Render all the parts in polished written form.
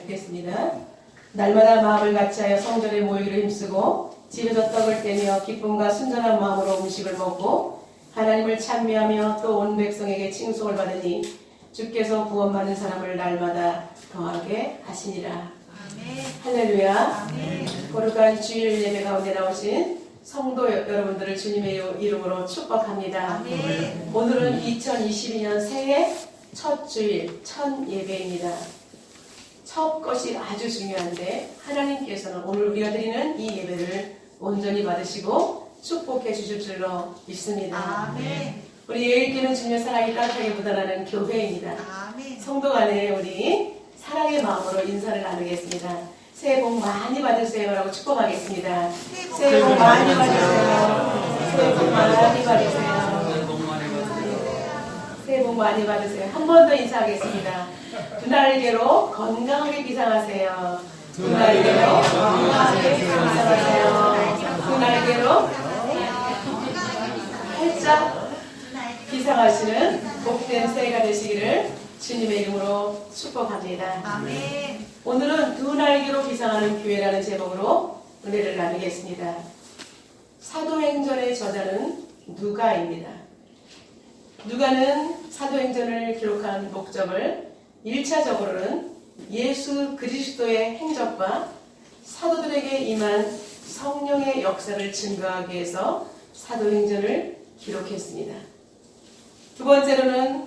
듣겠습니다. 날마다 마음을 같이하여 성전에 모이기로 힘쓰고 집에서 떡을 떼며 기쁨과 순전한 마음으로 음식을 먹고 하나님을 찬미하며 또 온 백성에게 칭송을 받으니 주께서 구원받는 사람을 날마다 더하게 하시니라. 아멘. 할렐루야. 아멘. 거룩한 주일 예배 가운데 나오신 성도 여러분들을 주님의 이름으로 축복합니다. 아멘. 오늘은 2022년 새해 첫 주일, 첫 예배입니다. 첫 것이 아주 중요한데 하나님께서는 오늘 우리가 드리는 이 예배를 온전히 받으시고 축복해 주실 줄로 믿습니다. 아멘. 우리 예일기는 주님의 사랑이 따뜻하게 묻어나는 교회입니다. 아멘. 성도 간에 우리 사랑의 마음으로 인사를 나누겠습니다. 새해 복 많이 받으세요라고 축복하겠습니다. 새해 복 많이 받으세요. 새해 복 많이 받으세요. 새해 복 많이 받으세요. 한 번 더 인사하겠습니다. 두 날개로 건강하게 기상하세요. 두 날개로 건강하게 기상하세요. 두 날개로 활짝 기상하시는 복된 새해가 되시기를 주님의 이름으로 축복합니다. 아멘. 오늘은 두 날개로 기상하는 교회라는 제목으로 은혜를 나누겠습니다. 사도행전의 저자는 누가입니다. 누가는 사도행전을 기록한 목적을 1차적으로는 예수 그리스도의 행적과 사도들에게 임한 성령의 역사를 증거하기 위해서 사도행전을 기록했습니다. 두 번째로는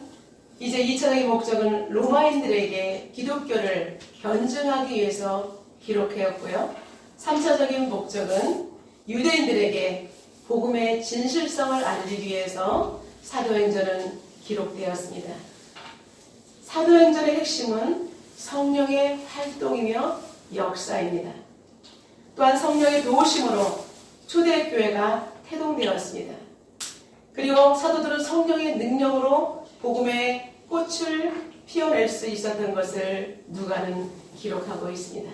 이제 2차적인 목적은 로마인들에게 기독교를 변증하기 위해서 기록하였고요. 3차적인 목적은 유대인들에게 복음의 진실성을 알리기 위해서 사도행전은 기록되었습니다. 사도행전의 핵심은 성령의 활동이며 역사입니다. 또한 성령의 도우심으로 초대교회가 태동되었습니다. 그리고 사도들은 성령의 능력으로 복음의 꽃을 피워낼 수 있었던 것을 누가는 기록하고 있습니다.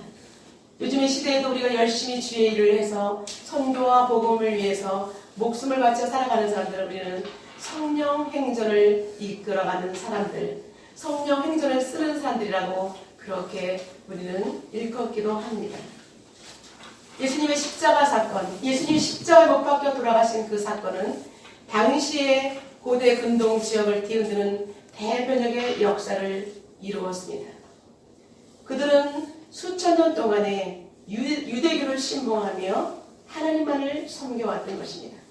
요즘의 시대에도 우리가 열심히 주의 일을 해서 선교와 복음을 위해서 목숨을 바쳐 살아가는 사람들은 우리는 성령 행전을 이끌어가는 사람들, 성령 행전을 쓰는 사람들이라고 그렇게 우리는 일컫기도 합니다. 예수님의 십자가 사건, 예수님이 십자가에 못 박혀 돌아가신 그 사건은 당시의 고대 근동 지역을 뒤흔드는 대변혁의 역사를 이루었습니다. 그들은 수천 년 동안에 유대교를 신봉하며 하나님만을 섬겨왔던 것입니다.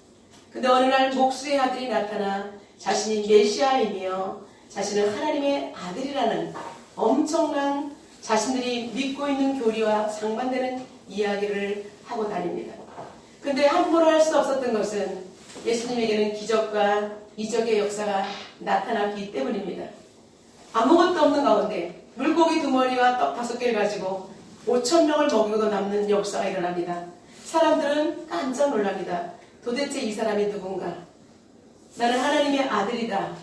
근데 어느 날 목수의 아들이 나타나 자신이 메시아이며 자신은 하나님의 아들이라는 엄청난 자신들이 믿고 있는 교리와 상반되는 이야기를 하고 다닙니다. 근데 함부로 할 수 없었던 것은 예수님에게는 기적과 이적의 역사가 나타났기 때문입니다. 아무것도 없는 가운데 물고기 2마리와 떡 5개를 가지고 5,000명을 먹이고도 남는 역사가 일어납니다. 사람들은 깜짝 놀랍니다. 도대체 이 사람이 누군가? 나는 하나님의 아들이다.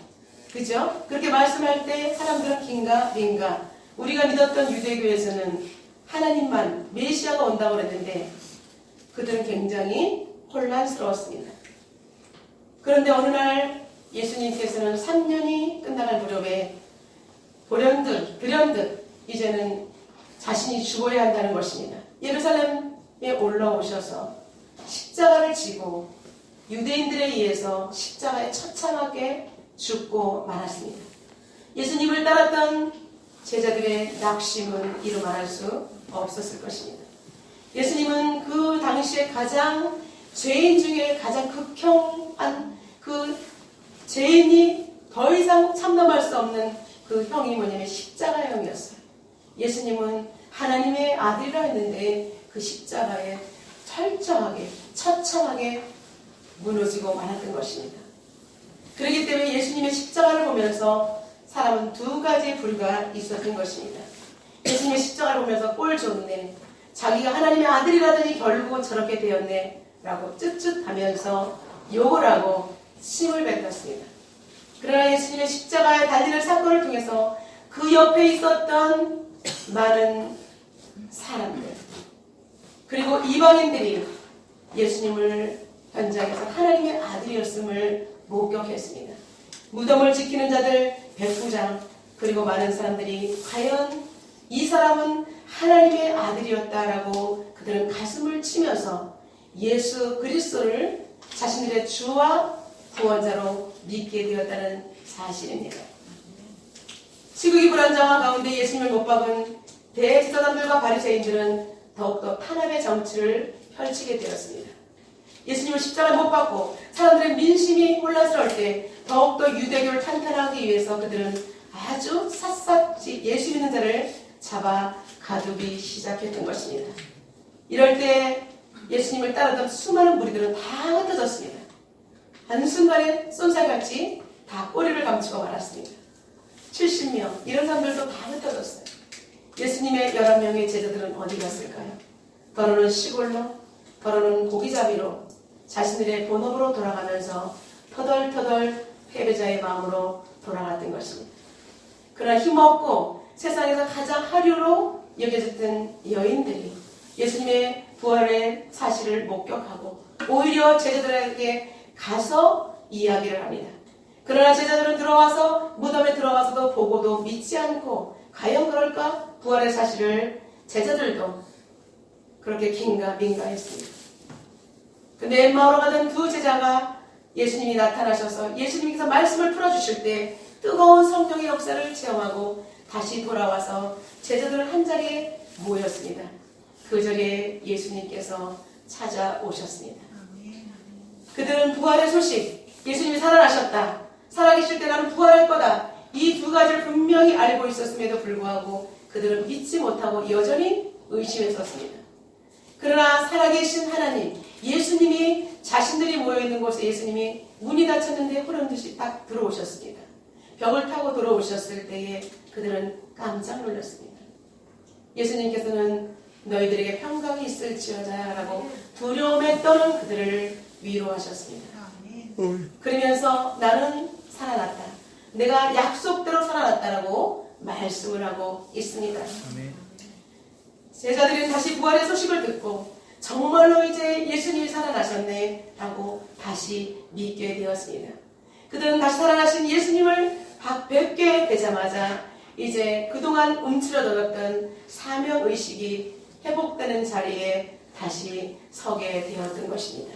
그죠? 그렇게 말씀할 때 사람들은 긴가 민가. 우리가 믿었던 유대교에서는 하나님만 메시아가 온다고 그랬는데 그들은 굉장히 혼란스러웠습니다. 그런데 어느 날 예수님께서는 3년이 끝나갈 무렵에 불현듯 이제는 자신이 죽어야 한다는 것입니다. 예루살렘에 올라오셔서 십자가를 지고 유대인들에 의해서 십자가에 처참하게 죽고 말았습니다. 예수님을 따랐던 제자들의 낙심은 이루 말할 수 없었을 것입니다. 예수님은 그 당시에 가장 죄인 중에 가장 극형한 그 죄인이 더 이상 참담할 수 없는 그 형이 뭐냐면 십자가형이었어요. 예수님은 하나님의 아들이라 했는데 그 십자가에 철저하게 처참하게 무너지고 말았던 것입니다. 그렇기 때문에 예수님의 십자가를 보면서 사람은 두 가지 불가 있었던 것입니다. 예수님의 십자가를 보면서 꼴 좋네, 자기가 하나님의 아들이라더니 결국은 저렇게 되었네 라고 쯧쯧하면서 욕을 하고 침을 뱉었습니다. 그러나 예수님의 십자가에 달리는 사건을 통해서 그 옆에 있었던 많은 사람들 그리고 이방인들이 예수님을 현장에서 하나님의 아들이었음을 목격했습니다. 무덤을 지키는 자들, 백부장 그리고 많은 사람들이 과연 이 사람은 하나님의 아들이었다라고 그들은 가슴을 치면서 예수 그리스도를 자신들의 주와 구원자로 믿게 되었다는 사실입니다. 시국이 불안정한 가운데 예수님을 못 박은 대제사장들과 바리새인들은 더욱더 탄압의 정치를 펼치게 되었습니다. 예수님을 십자가에 못 박고 사람들의 민심이 혼란스러울 때 더욱더 유대교를 탄탄하기 위해서 그들은 아주 샅샅이 예수 믿는 자를 잡아 가두기 시작했던 것입니다. 이럴 때 예수님을 따르던 수많은 무리들은 다 흩어졌습니다. 한순간에 쏜살같이 다 꼬리를 감추고 말았습니다. 70명 이런 사람들도 다 흩어졌어요. 예수님의 11명의 제자들은 어디 갔을까요? 더러는 시골로, 더러는 고기잡이로 자신들의 본업으로 돌아가면서 터덜터덜 패배자의 마음으로 돌아갔던 것입니다. 그러나 힘없고 세상에서 가장 하류로 여겨졌던 여인들이 예수님의 부활의 사실을 목격하고 오히려 제자들에게 가서 이야기를 합니다. 그러나 제자들은 들어와서 무덤에 들어와서도 보고도 믿지 않고 과연 그럴까? 부활의 사실을 제자들도 그렇게 긴가민가했습니다. 근데 엠마오로 가던 두 제자가 예수님이 나타나셔서 예수님께서 말씀을 풀어주실 때 뜨거운 성령의 역사를 체험하고 다시 돌아와서 제자들은 한자리에 모였습니다. 그 자리에 예수님께서 찾아오셨습니다. 그들은 부활의 소식, 예수님이 살아나셨다, 살아계실 때 나는 부활할 거다, 이 두 가지를 분명히 알고 있었음에도 불구하고 그들은 믿지 못하고 여전히 의심했었습니다. 그러나 살아계신 하나님, 예수님이 자신들이 모여있는 곳에 예수님이 문이 닫혔는데 호련듯이 딱 들어오셨습니다. 벽을 타고 들어오셨을 때에 그들은 깜짝 놀랐습니다. 예수님께서는 너희들에게 평강이 있을지어다 라고 두려움에 떠는 그들을 위로하셨습니다. 그러면서 나는 살아났다, 내가 약속대로 살아났다라고 말씀을 하고 있습니다. 제자들은 다시 부활의 소식을 듣고 정말로 이제 예수님이 살아나셨네 라고 다시 믿게 되었습니다. 그들은 다시 살아나신 예수님을 뵙게 되자마자 이제 그동안 움츠러들었던 사명의식이 회복되는 자리에 다시 서게 되었던 것입니다.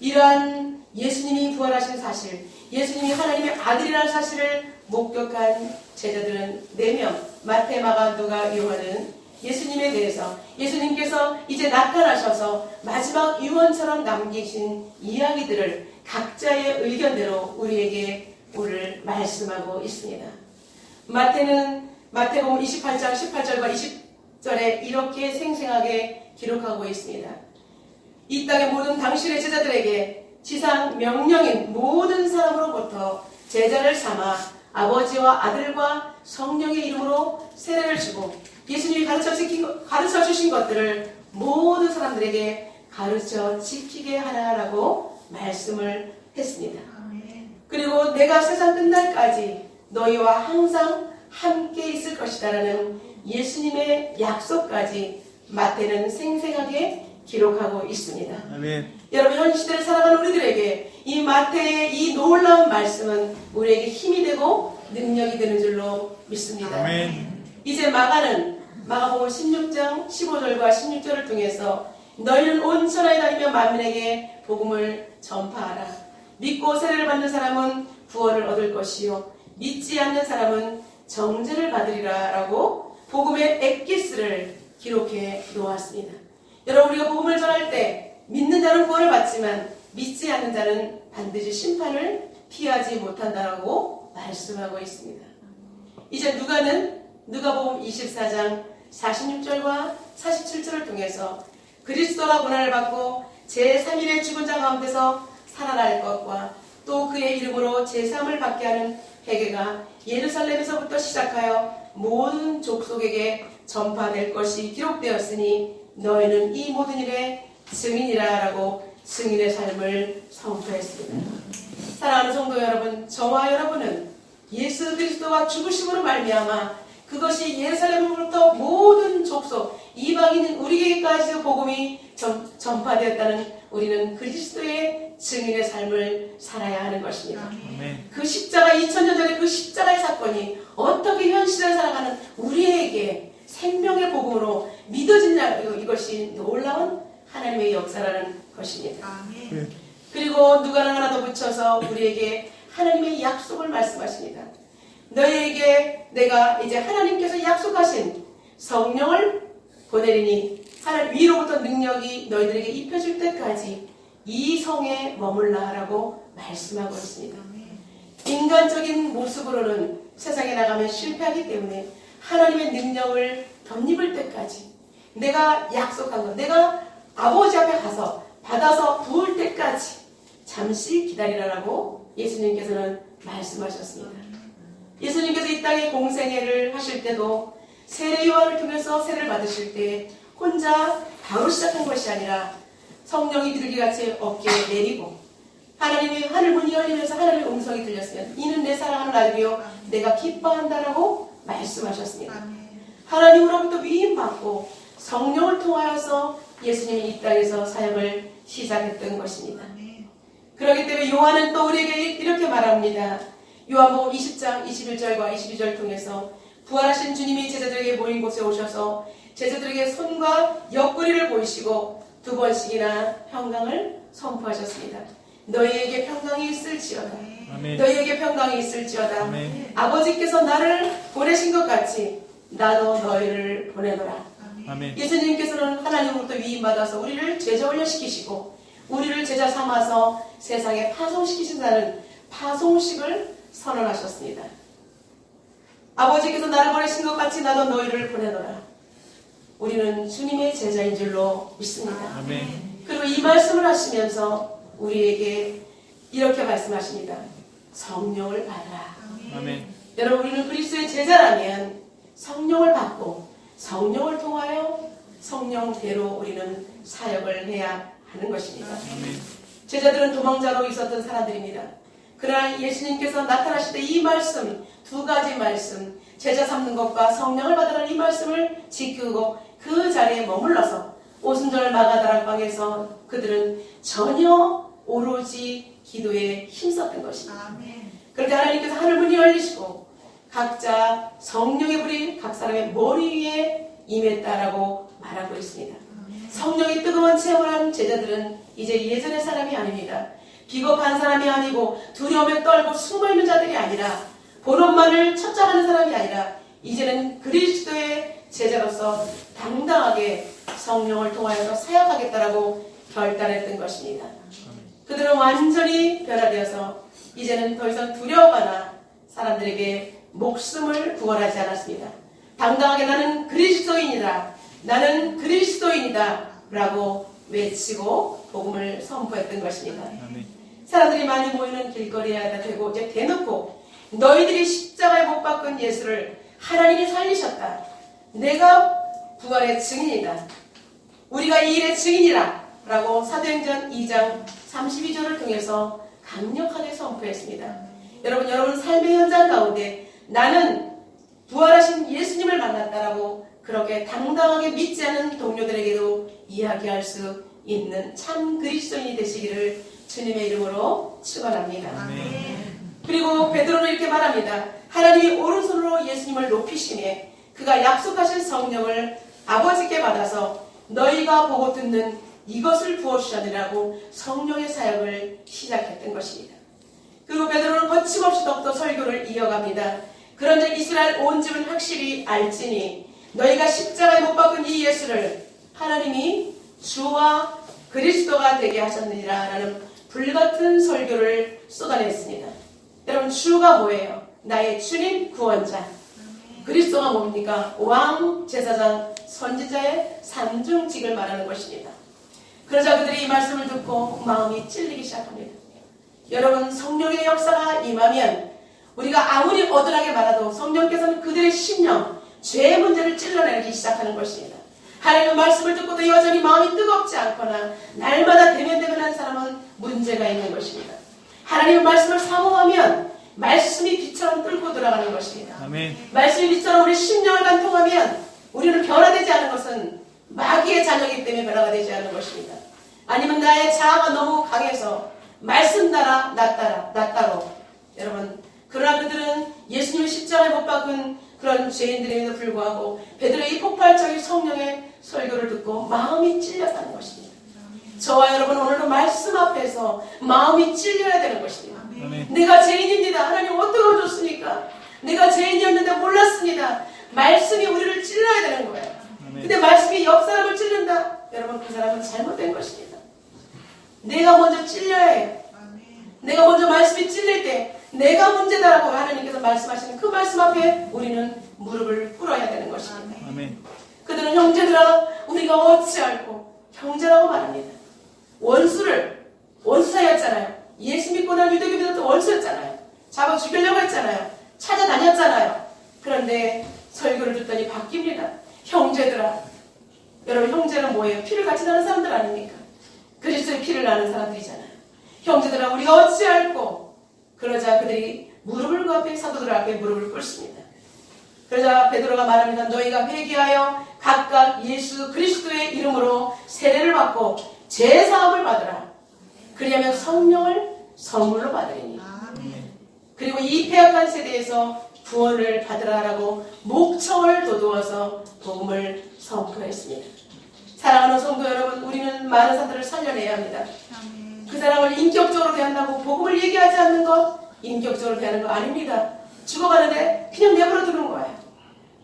이러한 예수님이 부활하신 사실, 예수님이 하나님의 아들이라는 사실을 목격한 제자들은 4명, 마태, 마가, 누가, 요한은 예수님에 대해서 예수님께서 이제 나타나셔서 마지막 유언처럼 남기신 이야기들을 각자의 의견대로 우리에게 오늘 말씀하고 있습니다. 마태는 마태복음 28장 18절과 20절에 이렇게 생생하게 기록하고 있습니다. 이 땅의 모든 당신의 제자들에게 지상 명령인 모든 사람으로부터 제자를 삼아 아버지와 아들과 성령의 이름으로 세례를 주고 예수님이 가르쳐 주신 것들을 모든 사람들에게 가르쳐 지키게 하라라고 말씀을 했습니다. 그리고 내가 세상 끝날까지 너희와 항상 함께 있을 것이다라는 예수님의 약속까지 마태는 생생하게 기록하고 있습니다. 아멘. 여러분, 현 시대를 살아가는 우리들에게 이 마태의 이 놀라운 말씀은 우리에게 힘이 되고 능력이 되는 줄로 믿습니다. 아멘. 이제 마가복음 16장 15절과 16절을 통해서 너희는 온 천하에 다니며 만민에게 복음을 전파하라. 믿고 세례를 받는 사람은 구원을 얻을 것이요 믿지 않는 사람은 정죄를 받으리라 라고 복음의 엑기스를 기록해 놓았습니다. 여러분, 우리가 복음을 전할 때 믿는 자는 구원을 받지만 믿지 않는 자는 반드시 심판을 피하지 못한다라고 말씀하고 있습니다. 이제 누가복음 24장 46절과 47절을 통해서 그리스도가 고난을 받고 제3일의 죽은 자 가운데서 살아날 것과 또 그의 이름으로 제3을 받게 하는 회개가 예루살렘에서부터 시작하여 모든 족속에게 전파될 것이 기록되었으니 너희는 이 모든 일의 증인이라 라고 증인의 삶을 선포했습니다. 사랑하는 성도 여러분, 저와 여러분은 예수 그리스도와 죽으심으로 말미암아 그것이 예루살렘으로부터 모든 족속 이방인 우리에게까지 복음이 전파되었다는 우리는 그리스도의 증인의 삶을 살아야 하는 것입니다. 아멘. 그 십자가 2000년 전에 그 십자가의 사건이 어떻게 현 시대를 살아가는 우리에게 생명의 복음으로 믿어진다는 이것이 놀라운 하나님의 역사라는 것입니다. 아멘. 그리고 누가는 하나 더 붙여서 우리에게 하나님의 약속을 말씀하십니다. 너희에게 내가 이제 하나님께서 약속하신 성령을 보내리니 하나님 위로부터 능력이 너희들에게 입혀질 때까지 이 성에 머물라라고 말씀하고 있습니다. 인간적인 모습으로는 세상에 나가면 실패하기 때문에 하나님의 능력을 덧입을 때까지 내가 약속한 것, 내가 아버지 앞에 가서 받아서 부을 때까지 잠시 기다리라라고 예수님께서는 말씀하셨습니다. 예수님께서 이 땅에 공생애를 하실 때도 세례 요한을 통해서 세례를 받으실 때 혼자 바로 시작한 것이 아니라 성령이 비둘기같이 어깨에 내리고 하나님의 하늘 문이 열리면서 하나님의 음성이 들렸으면 이는 내 사랑하는 아들이요 내가 기뻐한다라고 말씀하셨습니다. 하나님으로부터 위임받고 성령을 통하여서 예수님이 이 땅에서 사역을 시작했던 것입니다. 그렇기 때문에 요한은 또 우리에게 이렇게 말합니다. 요한복음 20장 21절과 22절 통해서 부활하신 주님이 제자들에게 모인 곳에 오셔서 제자들에게 손과 옆구리를 보이시고 두 번씩이나 평강을 선포하셨습니다. 너희에게 평강이 있을지어다. 아멘. 너희에게 평강이 있을지어다. 아멘. 아버지께서 나를 보내신 것 같이 나도 너희를 보내노라. 아멘. 예수님께서는 하나님으로부터 위임받아서 우리를 제자 훈련시키시고 우리를 제자 삼아서 세상에 파송시키신다는 파송식을 선언하셨습니다. 아버지께서 나를 보내신 것 같이 나도 너희를 보내노라. 우리는 주님의 제자인 줄로 믿습니다. 아멘. 그리고 이 말씀을 하시면서 우리에게 이렇게 말씀하십니다. 성령을 받아라. 아멘. 여러분 우리는 그리스도의 제자라면 성령을 받고 성령을 통하여 성령대로 우리는 사역을 해야 하는 것입니다. 아멘. 제자들은 도망자로 있었던 사람들입니다. 그러나 예수님께서 나타나실 때 이 말씀, 두 가지 말씀, 제자 삼는 것과 성령을 받으라는 이 말씀을 지키고 그 자리에 머물러서 오순절 마가다락방에서 그들은 전혀 오로지 기도에 힘썼던 것입니다. 그렇게 하나님께서 하늘문이 열리시고 각자 성령의 불이 각 사람의 머리 위에 임했다라고 말하고 있습니다. 성령의 뜨거운 체험을 한 제자들은 이제 예전의 사람이 아닙니다. 비겁한 사람이 아니고 두려움에 떨고 숨어있는 자들이 아니라 본업만을 첩자하는 사람이 아니라 이제는 그리스도의 제자로서 당당하게 성령을 통하여서 사역하겠다라고 결단했던 것입니다. 그들은 완전히 변화되어서 이제는 더 이상 두려워하거나 사람들에게 목숨을 구원하지 않았습니다. 당당하게 나는 그리스도인이다. 나는 그리스도인이다. 라고 외치고 복음을 선포했던 것입니다. 사람들이 많이 모이는 길거리에 되고 이제 대놓고 너희들이 십자가에 못 박은 예수를 하나님이 살리셨다. 내가 부활의 증인이다. 우리가 이 일의 증인이라 라고 사도행전 2장 32절을 통해서 강력하게 선포했습니다. 여러분 삶의 현장 가운데 나는 부활하신 예수님을 만났다라고 그렇게 당당하게 믿지 않은 동료들에게도 이야기할 수 있는 참 그리스도인이 되시기를 주님의 이름으로 축원합니다. 그리고 베드로는 이렇게 말합니다. 하나님이 오른손으로 예수님을 높이시매 그가 약속하신 성령을 아버지께 받아서 너희가 보고 듣는 이것을 부어주셨느라고 성령의 사역을 시작했던 것입니다. 그리고 베드로는 거침없이 더욱더 설교를 이어갑니다. 그런즉 이스라엘 온 집은 확실히 알지니 너희가 십자가에 못 박은 이 예수를 하나님이 주와 그리스도가 되게 하셨느니라 라는 불같은 설교를 쏟아냈습니다. 여러분 주가 뭐예요? 나의 주님 구원자. 그리스도가 뭡니까? 왕, 제사장, 선지자의 상중직을 말하는 것입니다. 그러자 그들이 이 말씀을 듣고 마음이 찔리기 시작합니다. 여러분 성령의 역사가 임하면 우리가 아무리 어눌하게 말해도 성령께서는 그들의 심령, 죄의 문제를 찔러내기 시작하는 것입니다. 하나님의 말씀을 듣고도 여전히 마음이 뜨겁지 않거나 날마다 대면대면한 사람은 문제가 있는 것입니다. 하나님의 말씀을 사모하면 말씀이 빛처럼 뚫고 들어가는 것입니다. 아멘. 말씀이 빛처럼 우리 심령을 관통하면 우리는 변화되지 않은 것은 마귀의 자녀이기 때문에 변화가 되지 않은 것입니다. 아니면 나의 자아가 너무 강해서 말씀 따라 나 따로 여러분 그러나 그들은 예수님을 십자가에 못 박은 그런 죄인들임에도 불구하고 베드로의 이 폭발적인 성령의 설교를 듣고 마음이 찔렸다는 것입니다. 저와 여러분 오늘도 말씀 앞에서 마음이 찔려야 되는 것입니다. 내가 죄인입니다. 하나님 어떻게 오셨습니까? 내가 죄인이었는데 몰랐습니다. 말씀이 우리를 찔러야 되는 거예요. 근데 말씀이 옆 사람을 찔른다? 여러분 그 사람은 잘못된 것입니다. 내가 먼저 찔려야 해요. 내가 먼저 말씀이 찔릴 때 내가 문제다라고 하나님께서 말씀하시는 그 말씀 앞에 우리는 무릎을 꿇어야 되는 것입니다. 그들은 형제들아 우리가 어찌할꼬 형제라고 말합니다. 원수 사이였잖아요. 예수 믿고 난 유대교 믿었던 원수였잖아요. 잡아 죽이려고 했잖아요. 찾아다녔잖아요. 그런데 설교를 듣더니 바뀝니다. 형제들아. 여러분 형제는 뭐예요? 피를 같이 나는 사람들 아닙니까? 그리스도의 피를 나는 사람들이잖아요. 형제들아 우리가 어찌할꼬. 그러자 그들이 무릎을 그 앞에 사도들 앞에 무릎을 꿇습니다. 그러자 베드로가 말합니다. 너희가 회개하여 각각 예수 그리스도의 이름으로 세례를 받고 제사함을 받으라. 그리하면 성령을 선물로 받으리니. 그리고 이 패역한 세대에서 구원을 받으라라고 목청을 돋우어서 복음을 선포했습니다. 사랑하는 성도 여러분, 우리는 많은 사람들을 살려내야 합니다. 그 사람을 인격적으로 대한다고 복음을 얘기하지 않는 것, 인격적으로 대하는 거 아닙니다. 죽어가는데 그냥 내버려 두는 거예요.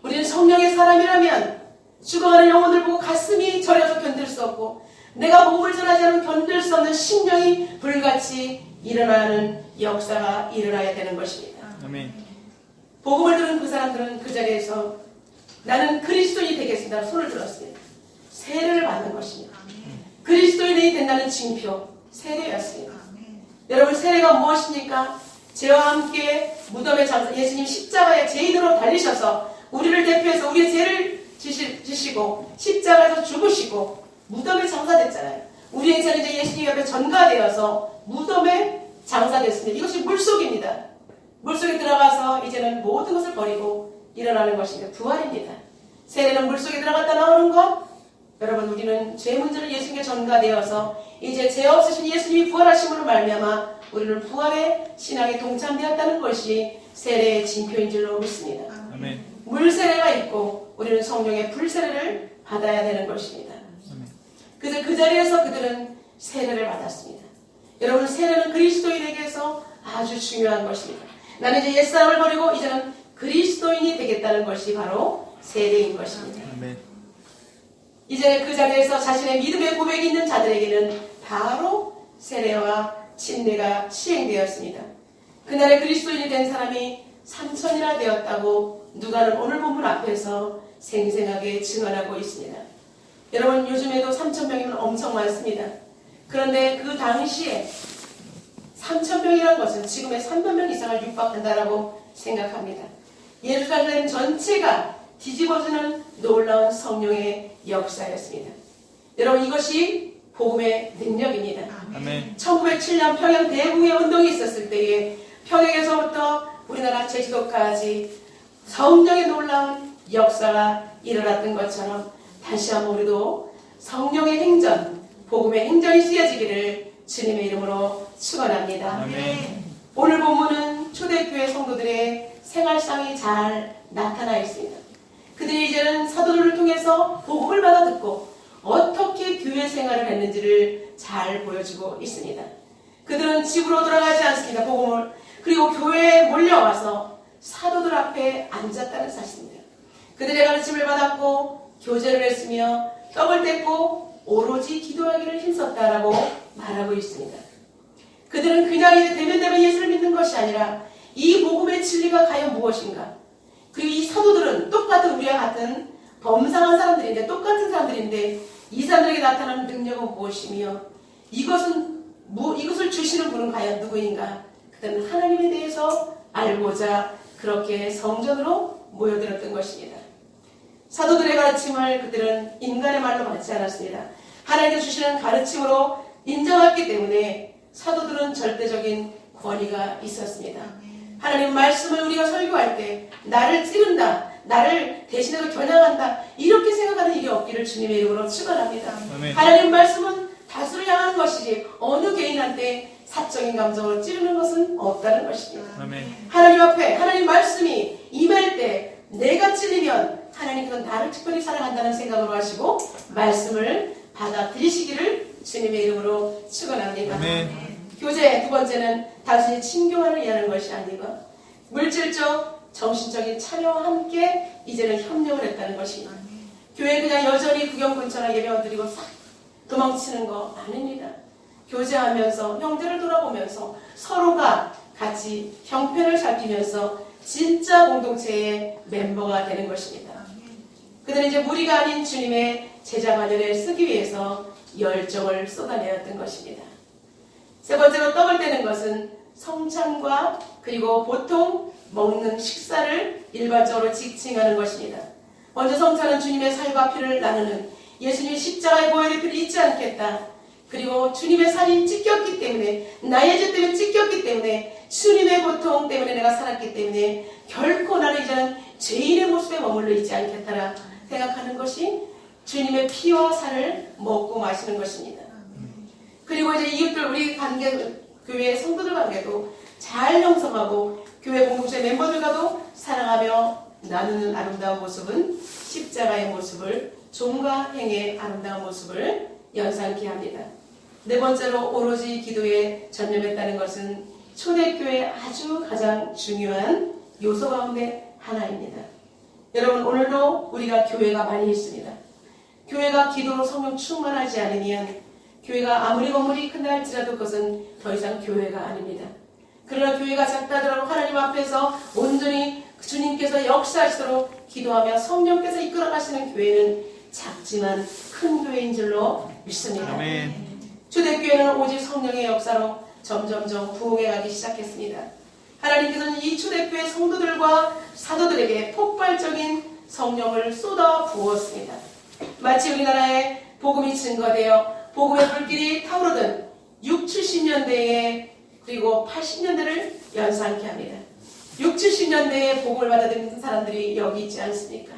우리는 성령의 사람이라면 죽어가는 영혼을 보고 가슴이 저려서 견딜 수 없고 내가 복음을 전하지 않으면 견딜 수 없는 심령이 불같이 일어나는 역사가 일어나야 되는 것입니다. 아멘. 복음을 들은 그 사람들은 그 자리에서 나는 그리스도인이 되겠습니다. 손을 들었습니다. 세례를 받는 것입니다. 그리스도인이 된다는 징표, 세례였습니다. 여러분 세례가 무엇입니까? 죄와 함께 무덤에 장사, 예수님 십자가에 죄인으로 달리셔서 우리를 대표해서 우리의 죄를 지시고 십자가에서 죽으시고 무덤에 장사됐잖아요. 우리의 죄는 이제 예수님 옆에 전가되어서 무덤에 장사됐습니다. 이것이 물속입니다. 물속에 들어가서 이제는 모든 것을 버리고 일어나는 것입니다. 부활입니다. 세례는 물속에 들어갔다 나오는 것. 여러분 우리는 죄 문제를 예수님께 전가되어서 이제 죄 없으신 예수님이 부활하심으로 말미암아 우리는 부활의 신앙에 동참되었다는 것이 세례의 징표인 줄로 믿습니다. 아멘. 물세례가 있고 우리는 성령의 불세례를 받아야 되는 것입니다. 그래서 그 자리에서 그들은 세례를 받았습니다. 여러분 세례는 그리스도인에게서 아주 중요한 것입니다. 나는 이제 옛사람을 버리고 이제는 그리스도인이 되겠다는 것이 바로 세례인 것입니다. 아멘. 이제 그 자리에서 자신의 믿음의 고백이 있는 자들에게는 바로 세례와 침례가 시행되었습니다. 그날에 그리스도인이 된 사람이 3천이나 되었다고 누가는 오늘 본문 앞에서 생생하게 증언하고 있습니다. 여러분 요즘에도 3,000명이면 엄청 많습니다. 그런데 그 당시에 3,000명이라는 것은 지금의 3,000명 이상을 육박한다라고 생각합니다. 예루살렘 전체가 뒤집어지는 놀라운 성령의 역사였습니다. 여러분 이것이 복음의 능력입니다. 아멘. 1907년 평양 대붕의 운동이 있었을 때에 평양에서부터 우리나라 제주도까지 성령의 놀라운 역사가 일어났던 것처럼 다시 한번 우리도 성령의 행전, 복음의 행전이 쓰여지기를 주님의 이름으로 축원합니다. 아멘. 오늘 본문은 초대교회 성도들의 생활상이 잘 나타나 있습니다. 그들이 이제는 사도들을 통해서 복음을 받아 듣고 어떻게 교회 생활을 했는지를 잘 보여주고 있습니다. 그들은 집으로 돌아가지 않습니다. 복음을. 그리고 교회에 몰려와서 사도들 앞에 앉았다는 사실입니다. 그들의 가르침을 받았고 교제를 했으며 떡을 뗐고 오로지 기도하기를 힘썼다라고 말하고 있습니다. 그들은 그냥 이제 대면대면 예수를 믿는 것이 아니라 이 복음의 진리가 과연 무엇인가? 그리고 이 사도들은 똑같은 우리와 같은 범상한 사람들인데 똑같은 사람들인데 이 사람들에게 나타나는 능력은 무엇이며 이것을 주시는 분은 과연 누구인가? 그들은 하나님에 대해서 알고자 그렇게 성전으로 모여들었던 것입니다. 사도들의 가르침을 그들은 인간의 말로 받지 않았습니다. 하나님께서 주시는 가르침으로 인정했기 때문에 사도들은 절대적인 권위가 있었습니다. 하나님 말씀을 우리가 설교할 때 나를 찌른다, 나를 대신해서 겨냥한다 이렇게 생각하는 일이 없기를 주님의 이름으로 축원합니다. 하나님 말씀은 다수를 향하는 것이지 어느 개인한테 사적인 감정을 찌르는 것은 없다는 것입니다. 아멘. 하나님 앞에 하나님 말씀이 임할 때 내가 찔리면 하나님께서 나를 특별히 사랑한다는 생각으로 하시고 말씀을 받아들이시기를 주님의 이름으로 축원합니다. 아멘. 교제 두 번째는 단순히 친교만을 위하는 것이 아니고 물질적, 정신적인 참여와 함께 이제는 협력을 했다는 것입니다. 교회 그냥 여전히 구경꾼처럼 예배만 드리고 싹 도망치는 거 아닙니다. 교제하면서 형제를 돌아보면서 서로가 같이 형편을 살피면서 진짜 공동체의 멤버가 되는 것입니다. 그들은 이제 무리가 아닌 주님의 제자 반열에 쓰기 위해서 열정을 쏟아내었던 것입니다. 세 번째로 떡을 떼는 것은 성찬과 그리고 보통 먹는 식사를 일반적으로 지칭하는 것입니다. 먼저 성찬은 주님의 살과 피를 나누는 예수님의 십자가의 보혈의 피를 잊지 않겠다. 그리고 주님의 살이 찢겼기 때문에 나의 죄 때문에 찢겼기 때문에 주님의 고통 때문에 내가 살았기 때문에 결코 나는 이제는 죄인의 모습에 머물러 있지 않겠다라 생각하는 것이 주님의 피와 살을 먹고 마시는 것입니다. 그리고 이제 이웃들 우리 교회 성도들 관계도 잘 형성하고 교회 공동체 멤버들과도 사랑하며 나누는 아름다운 모습은 십자가의 모습을 종과 행의 아름다운 모습을 연상케 합니다. 네 번째로 오로지 기도에 전념했다는 것은 초대교회의 아주 가장 중요한 요소 가운데 하나입니다. 여러분 오늘도 우리가 교회가 많이 있습니다. 교회가 기도로 성령 충만하지 않으면 교회가 아무리 건물이 큰다 할지라도 그것은 더 이상 교회가 아닙니다. 그러나 교회가 작다 하더라도 하나님 앞에서 온전히 주님께서 역사하시도록 기도하며 성령께서 이끌어 가시는 교회는 작지만 큰 교회인 줄로 믿습니다. 아멘. 초대교회는 오직 성령의 역사로 점점점 부흥해가기 시작했습니다. 하나님께서는 이 초대교회 성도들과 사도들에게 폭발적인 성령을 쏟아 부었습니다. 마치 우리나라에 복음이 증거되어 복음의 불길이 타오르던 60, 70년대에 그리고 80년대를 연상케 합니다. 60, 70년대에 복음을 받아들인 사람들이 여기 있지 않습니까?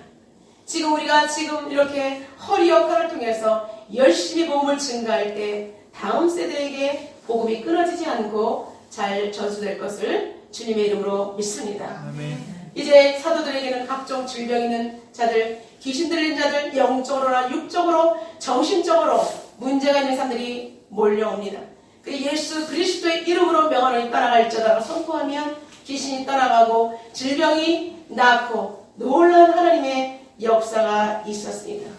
지금 우리가 지금 이렇게 허리 역할을 통해서 열심히 복음을 증가할 때 다음 세대에게 복음이 끊어지지 않고 잘 전수될 것을 주님의 이름으로 믿습니다. 아멘. 이제 사도들에게는 각종 질병 있는 자들, 귀신 들린 자들, 영적으로나 육적으로, 정신적으로 문제가 있는 사람들이 몰려옵니다. 그 예수 그리스도의 이름으로 명하노니 떠나갈지어다 선포하면 귀신이 떠나가고 질병이 낫고 놀라운 하나님의 역사가 있었습니다.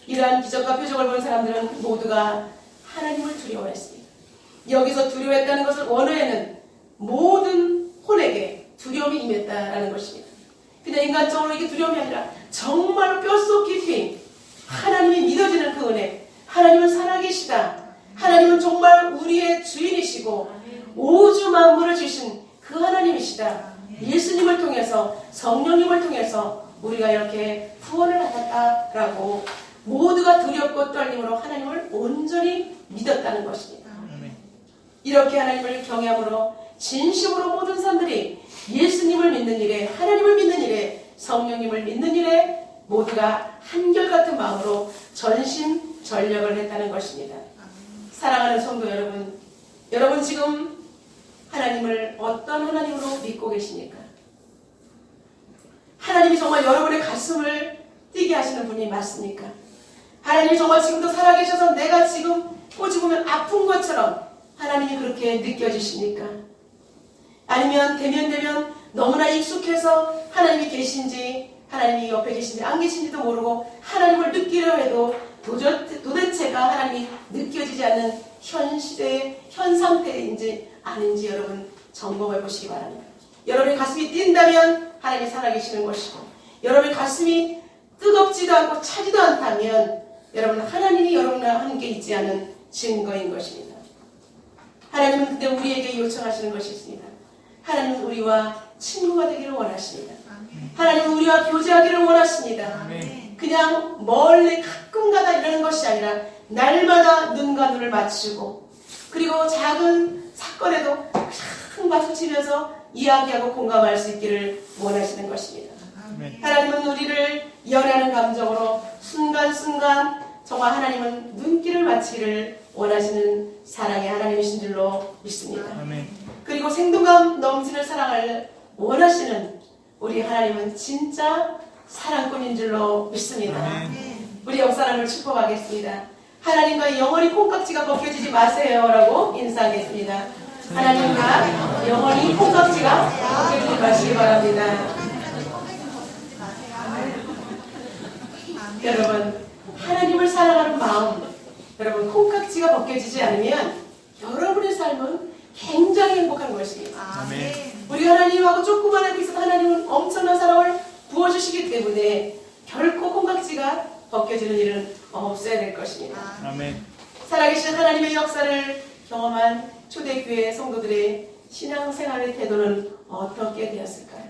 이러한 기적과 표적을 본 사람들은 모두가 하나님을 두려워했습니다. 여기서 두려워했다는 것을 원어에는 모든 혼에게 두려움이 임했다라는 것입니다. 근데 인간적으로 이게 두려움이 아니라 정말 뼛속 깊이 하나님이 믿어지는 그 은혜, 하나님은 살아계시다, 하나님은 정말 우리의 주인이시고 우주 만물을 주신 그 하나님이시다, 예수님을 통해서 성령님을 통해서 우리가 이렇게 구원을 받았다라고 모두가 두렵고 떨림으로 하나님을 온전히 믿었다는 것입니다. 이렇게 하나님을 경외함으로 진심으로 모든 사람들이 예수님을 믿는 일에, 하나님을 믿는 일에, 성령님을 믿는 일에 모두가 한결같은 마음으로 전심전력을 했다는 것입니다. 사랑하는 성도 여러분, 여러분 지금 하나님을 어떤 하나님으로 믿고 계십니까? 하나님이 정말 여러분의 가슴을 뛰게 하시는 분이 맞습니까? 하나님이 정말 지금도 살아계셔서 내가 지금 꼬집으면 아픈 것처럼 하나님이 그렇게 느껴지십니까? 아니면 대면 너무나 익숙해서 하나님이 계신지 하나님이 옆에 계신지 안 계신지도 모르고 하나님을 느끼려 해도 도대체가 하나님이 느껴지지 않는 현 시대의 현 상태인지 아닌지 여러분 점검해 보시기 바랍니다. 여러분의 가슴이 뛴다면 하나님이 살아계시는 것이고, 여러분의 가슴이 뜨겁지도 않고 차지도 않다면 여러분은 하나님이 여러분과 함께 있지 않은 증거인 것입니다. 하나님은 그때 우리에게 요청하시는 것이 있습니다. 하나님은 우리와 친구가 되기를 원하십니다. 하나님은 우리와 교제하기를 원하십니다. 그냥 멀리 가끔가다 이러는 것이 아니라 날마다 눈과 눈을 맞추고, 그리고 작은 사건에도 큰 박수 치면서 이야기하고 공감할 수 있기를 원하시는 것입니다. 하나님은 우리를 연하는 감정으로 순간순간 정말 하나님은 눈길을 맞추기를 원하시는 사랑의 하나님이신 줄로 믿습니다. 그리고 생동감 넘치는 사랑을 원하시는 우리 하나님은 진짜 사랑꾼인 줄로 믿습니다. 우리 옆 사람을 축복하겠습니다. 하나님과 영원히 콩깍지가 벗겨지지 마세요 라고 인사하겠습니다. 하나님과 영원히 콩깍지가 벗겨지지 마시기 바랍니다. 여러분, 하나님을 사랑하는 마음, 여러분 콩깍지가 벗겨지지 않으면 여러분의 삶은 굉장히 행복한 것입니다. 우리 하나님하고 조금만 알고 있어도 하나님은 엄청난 사랑을 부어주시기 때문에 결코 콩깍지가 벗겨지는 일은 없어야 될 것입니다. 살아계신 하나님의 역사를 경험한 초대교회 성도들의 신앙생활의 태도는 어떻게 되었을까요?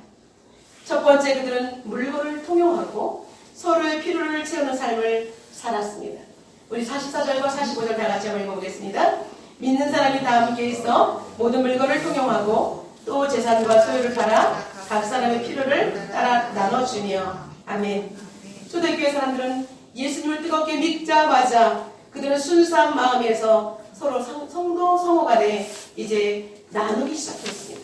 첫 번째, 그들은 물건을 통용하고 서로의 필요를 채우는 삶을 살았습니다. 우리 44절과 45절 다 같이 한번 읽어보겠습니다. 믿는 사람이 다 함께 있어 모든 물건을 통용하고 또 재산과 소유를 팔아 각 사람의 필요를 따라 나눠주며. 아멘. 초대교회 사람들은 예수님을 뜨겁게 믿자마자 그들은 순수한 마음에서 서로 성도 성호 간에 이제 나누기 시작했습니다.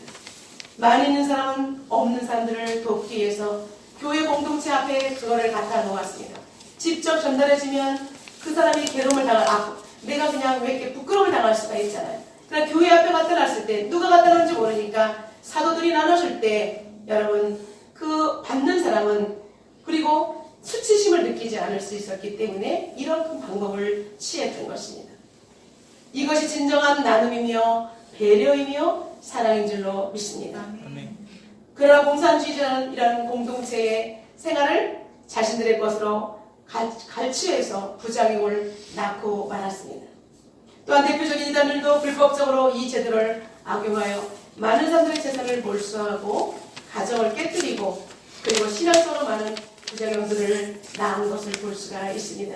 많이 있는 사람은 없는 사람들을 돕기 위해서 교회 공동체 앞에 그거를 갖다 놓았습니다. 직접 전달해주면 그 사람이 괴로움을 내가 그냥 왜 이렇게 부끄러움을 당할 수가 있잖아요. 그러나 교회 앞에 갖다 놨을 때 누가 갖다 놓은지 모르니까 사도들이 나눠줄 때 여러분 그 받는 사람은 그리고 수치심을 느끼지 않을 수 있었기 때문에 이런 방법을 취했던 것입니다. 이것이 진정한 나눔이며 배려이며 사랑인 줄로 믿습니다. 그러나 공산주의자는 공동체의 생활을 자신들의 것으로 갈취해서 부작용을 낳고 말았습니다. 또한 대표적인 이단들도 불법적으로 이 제도를 악용하여 많은 사람들의 재산을 몰수하고 가정을 깨뜨리고 그리고 신앙적으로 많은 부작용들을 낳은 것을 볼 수가 있습니다.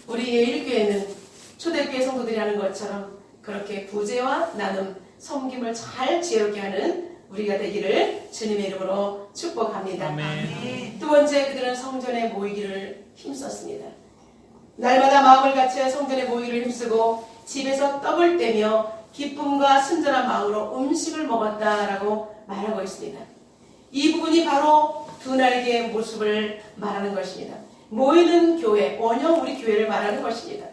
우리 예일교회는 초대교회 성도들이 하는 것처럼 그렇게 부재와 나눔, 섬김을 잘 지혜롭게 하는 우리가 되기를 주님의 이름으로 축복합니다. 아멘. 두 번째, 그들은 성전에 모이기를 힘썼습니다. 날마다 마음을 같이 성전에 모이기를 힘쓰고 집에서 떡을 떼며 기쁨과 순전한 마음으로 음식을 먹었다라고 말하고 있습니다. 이 부분이 바로 두 날개의 모습을 말하는 것입니다. 모이는 교회, 원형 우리 교회를 말하는 것입니다.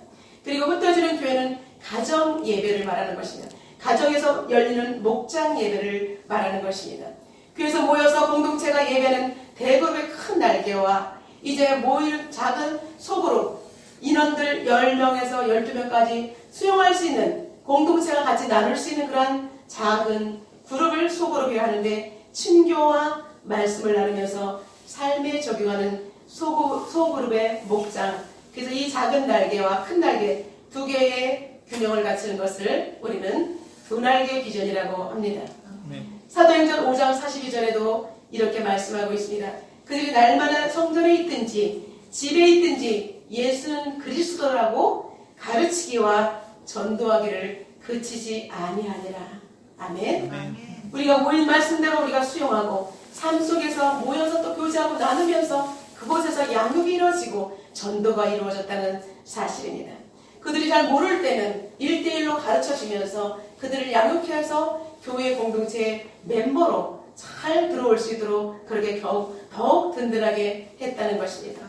그리고 흩어지는 교회는 가정 예배를 말하는 것입니다. 가정에서 열리는 목장 예배를 말하는 것입니다. 그래서 모여서 공동체가 예배하는 대그룹의 큰 날개와 이제 모일 작은 소그룹, 인원들 10명에서 12명까지 수용할 수 있는 공동체가 같이 나눌 수 있는 그러한 작은 그룹을 소그룹이라 하는데 친교와 말씀을 나누면서 삶에 적용하는 소그룹의 목장, 그래서 이 작은 날개와 큰 날개 두 개의 균형을 갖추는 것을 우리는 두 날개 비전이라고 합니다. 사도행전 5장 42절에도 이렇게 말씀하고 있습니다. 그들이 날마다 성전에 있든지 집에 있든지 예수는 그리스도라고 가르치기와 전도하기를 그치지 아니하니라. 아멘. 우리가 모인 말씀대로 우리가 수용하고 삶 속에서 모여서 또 교제하고 나누면서 그곳에서 양육이 이루어지고 전도가 이루어졌다는 사실입니다. 그들이 잘 모를 때는 1대1로 가르쳐주면서 그들을 양육해서 교회 공동체의 멤버로 잘 들어올 수 있도록 그렇게 더욱 든든하게 했다는 것입니다.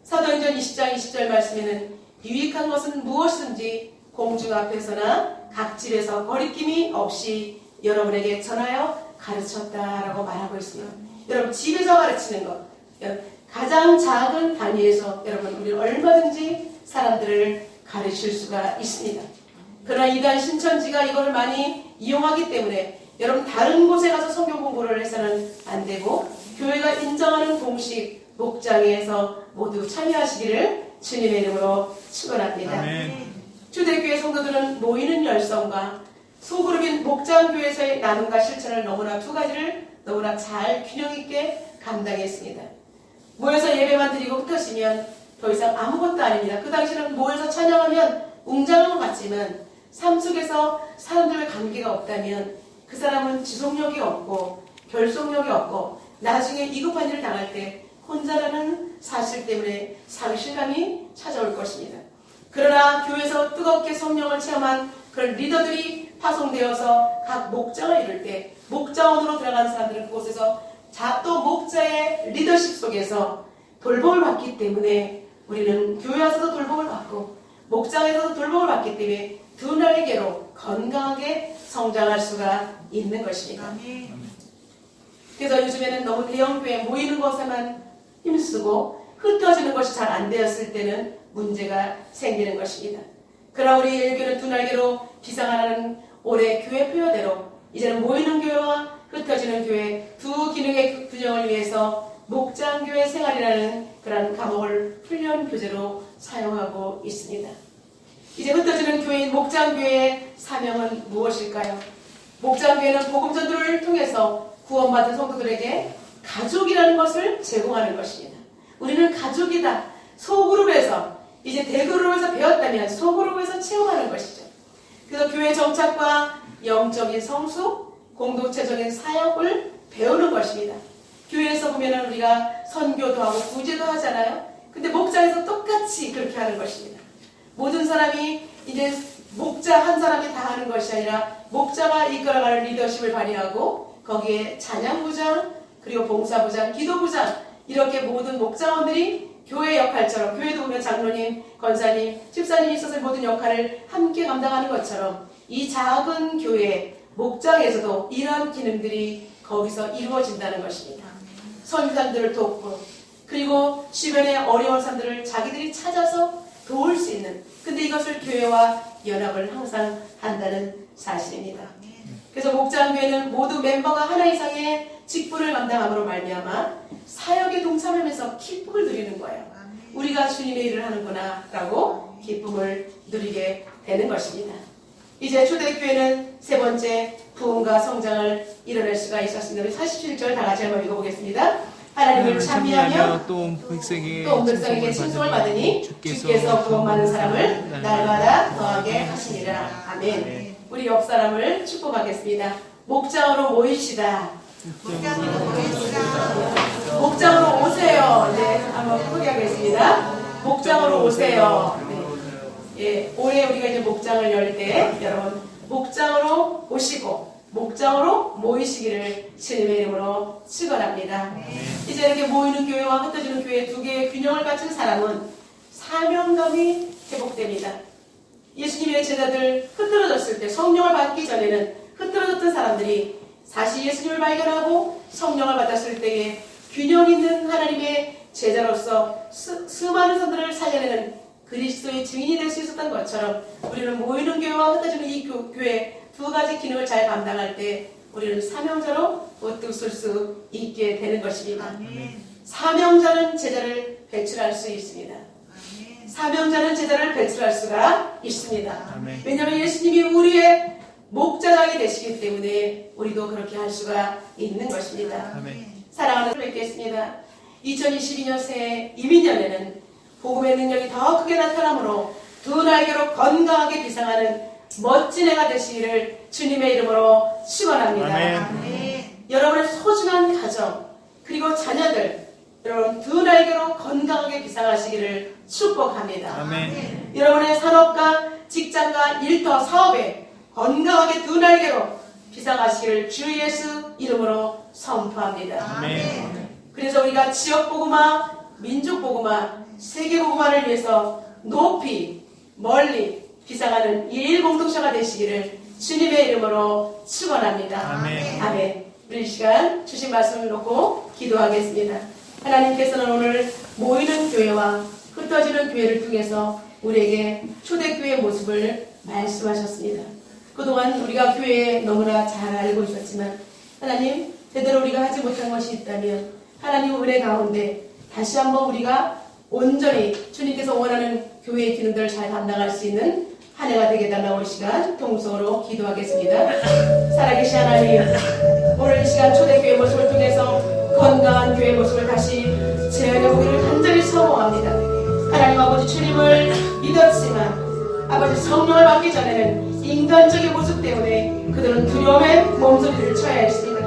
사도행전 20장 20절 말씀에는 유익한 것은 무엇이든지 공중 앞에서나 각 집에서 거리낌이 없이 여러분에게 전하여 가르쳤다라고 말하고 있습니다. 여러분 집에서 가르치는 것, 가장 작은 단위에서 여러분 우리는 얼마든지 사람들을 가르칠 수가 있습니다. 그러나 이단 신천지가 이걸 많이 이용하기 때문에 여러분 다른 곳에 가서 성경 공부를 해서는 안 되고 교회가 인정하는 공식 목장에서 모두 참여하시기를 주님의 이름으로 축원합니다. 초대교회 성도들은 모이는 열성과 소그룹인 목장교회에서의 나눔과 실천을 너무나 두 가지를 너무나 잘 균형 있게 감당했습니다. 모여서 예배만 드리고 흩어지면 더 이상 아무것도 아닙니다. 그 당시는 모여서 찬양하면 웅장한 것 같지만 삶 속에서 사람들과 관계가 없다면 그 사람은 지속력이 없고 결속력이 없고 나중에 위급한 일을 당할 때 혼자라는 사실 때문에 상실감이 찾아올 것입니다. 그러나 교회에서 뜨겁게 성령을 체험한 그런 리더들이 파송되어서 각 목장을 이룰 때 목자원으로 들어간 사람들은 그곳에서 또 목자의 리더십 속에서 돌봄을 받기 때문에 우리는 교회 와서도 돌봄을 받고 목장에서도 돌봄을 받기 때문에 두 날개로 건강하게 성장할 수가 있는 것입니다. 그래서 요즘에는 너무 대형교회 모이는 것에만 힘쓰고 흩어지는 것이 잘 안 되었을 때는 문제가 생기는 것입니다. 그러나 우리 일교는 두 날개로 비상하라는 올해 교회 표어대로 이제는 모이는 교회와 흩어지는 교회 두 기능의 균형을 위해서 목장교회 생활이라는 그런 과목을 훈련 교재로 사용하고 있습니다. 이제 흩어지는 교회인 목장교회의 사명은 무엇일까요? 목장교회는 복음전도를 통해서 구원받은 성도들에게 가족이라는 것을 제공하는 것입니다. 우리는 가족이다. 소그룹에서 이제 대그룹에서 배웠다면 소그룹에서 체험하는 것이죠. 그래서 교회 정착과 영적인 성숙, 공동체적인 사역을 배우는 것입니다. 교회에서 보면 우리가 선교도 하고 구제도 하잖아요. 근데 목장에서 똑같이 그렇게 하는 것입니다. 모든 사람이 이제 목자 한 사람이 다 하는 것이 아니라 목자가 이끌어가는 리더십을 발휘하고 거기에 찬양부장, 그리고 봉사부장, 기도부장 이렇게 모든 목장원들이 교회 역할처럼 교회도 보면 장로님, 권사님, 집사님이 있어서 모든 역할을 함께 감당하는 것처럼 이 작은 교회 목장에서도 이러한 기능들이 거기서 이루어진다는 것입니다. 선교사들을 돕고 그리고 주변의 어려운 사람들을 자기들이 찾아서 도울 수 있는 근데 이것을 교회와 연합을 항상 한다는 사실입니다. 그래서 목장교회는 모두 멤버가 하나 이상의 직분을 감당함으로 말미암아 사역에 동참하면서 기쁨을 누리는 거예요. 우리가 주님의 일을 하는구나 라고 기쁨을 누리게 되는 것입니다. 이제 초대교회는 세 번째 부흥과 성장을 이뤄낼 수가 있었습니다. 47절 다 같이 한번 읽어보겠습니다. 하나님을 찬미하며 또 온 백성에게 칭송을 받으니 주께서 구원받는 사람을 날마다 더하게 하시니라. 아멘. 우리 옆 사람을 축복하겠습니다. 목장으로 모이시다. 목장으로 오세요. 네, 한번 소개하겠습니다. 목장으로 오세요. 네. 예, 올해 우리가 이제 목장을 열 때 여러분 목장으로 오시고 목장으로 모이시기를 주님의 이름으로 축원합니다. 이제 이렇게 모이는 교회와 흩어지는 교회 두 개의 균형을 갖춘 사람은 사명감이 회복됩니다. 예수님의 제자들 흩어졌을 때 성령을 받기 전에는 흩어졌던 사람들이 다시 예수님을 발견하고 성령을 받았을 때에 균형 있는 하나님의 제자로서 수많은 사람들을 살려내는 그리스도의 증인이 될 수 있었던 것처럼 우리는 모이는 교회와 흩어지는 이 교회 두 가지 기능을 잘 감당할 때 우리는 사명자로 우뚝 설 수 있게 되는 것입니다. 사명자는 제자를 배출할 수 있습니다. 사명자는 제자를 배출할 수가 있습니다. 왜냐하면 예수님이 우리의 목자장이 되시기 때문에 우리도 그렇게 할 수가 있는 것입니다. 사랑하는 뵙겠습니다. 2022년 새해 이민년에는 복음의 능력이 더 크게 나타나므로 두 날개로 건강하게 비상하는 멋진 해가 되시기를 주님의 이름으로 축원합니다. 여러분의 소중한 가정 그리고 자녀들 여러분 두 날개로 건강하게 비상하시기를 축복합니다. 아멘. 여러분의 산업과 직장과 일터 사업에 건강하게 두 날개로 비상하시기를 주 예수 이름으로 선포합니다. 아멘. 그래서 우리가 지역 복음화, 민족 복음화, 세계 복음화를 위해서 높이 멀리 비상하는 일일 공동체가 되시기를 주님의 이름으로 축원합니다. 아멘. 아멘. 우리 이 시간 주신 말씀을 놓고 기도하겠습니다. 하나님께서는 오늘 모이는 교회와 흩어지는 교회를 통해서 우리에게 초대교회의 모습을 말씀하셨습니다. 그동안 우리가 교회에 너무나 잘 알고 있었지만 하나님 제대로 우리가 하지 못한 것이 있다면 하나님 은혜 가운데 다시 한번 우리가 온전히 주님께서 원하는 교회의 기능들을 잘 감당할 수 있는 한 해가 되게 달라고 이 시간 통성으로 기도하겠습니다. 살아계신 하나님 오늘 이 시간 초대교회 모습을 통해서 건강한 교회 모습을 다시 재현해 보기를 간절히 소망합니다. 하나님 아버지 주님을 믿었지만 아버지 성령을 받기 전에는 인간적인 모습 때문에 그들은 두려움의 몸소리를 쳐야 했습니다.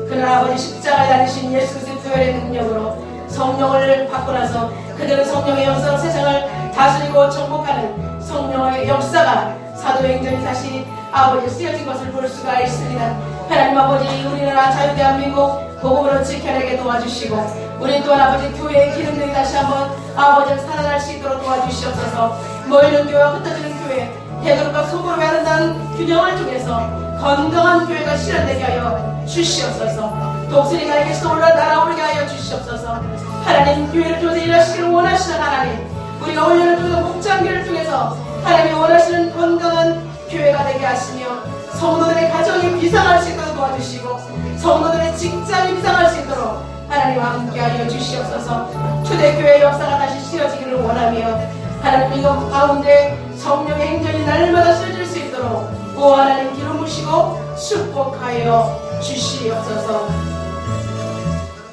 그러나 아버지 십자가에 달리신 예수 그리스도의 부활의 능력으로 성령을 받고 나서 그들은 성령의 역사로 세상을 다스리고 정복하는 성령의 역사가 사도행전이 다시 아버지 쓰여진 것을 볼 수가 있습니다. 하나님 아버지 우리나라 자유대한민국 복음으로 지켜내게 도와주시고 우리 또한 아버지 교회의 기능들이 다시 한번 아버지를 살아날 수 있도록 도와주시옵소서. 모이는 교회와 흩어지는 교회, 대그룹과 소그룹의 아름다운 균형을 통해서 건강한 교회가 실현되게 하여 주시옵소서. 독수리가 에게서 올라 날아오르게 하여 주시옵소서. 하나님, 교회를 통해서 일하시기를 원하시는 하나님, 우리가 훈련을 통해서 목장교를 통해서 하나님이 원하시는 건강한 교회가 되게 하시며 성도들의 가정이 비상할 수 있도록 도와주시고 성도들의 직장이 비상할 수 있도록 하나님과 함께하여 주시옵소서. 초대교회의 역사가 다시 씌어지기를 원하며 하나님 이것 가운데 성령의 행전이 날마다 씌어질 수 있도록 오 하나님 기름 부시고 축복하여 주시옵소서.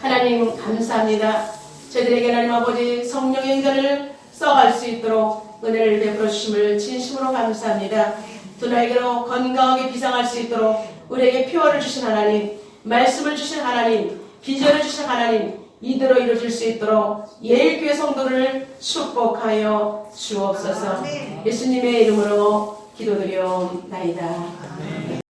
하나님 감사합니다. 저희들에게 하나님 아버지 성령의 행전을 써갈 수 있도록 은혜를 베풀어 주심을 진심으로 감사합니다. 또 나에게로 건강하게 비상할 수 있도록 우리에게 표어를 주신 하나님, 말씀을 주신 하나님, 비전을 주신 하나님, 이대로 이루어질 수 있도록 예일교회 성도를 축복하여 주옵소서. 예수님의 이름으로 기도드려옵나이다.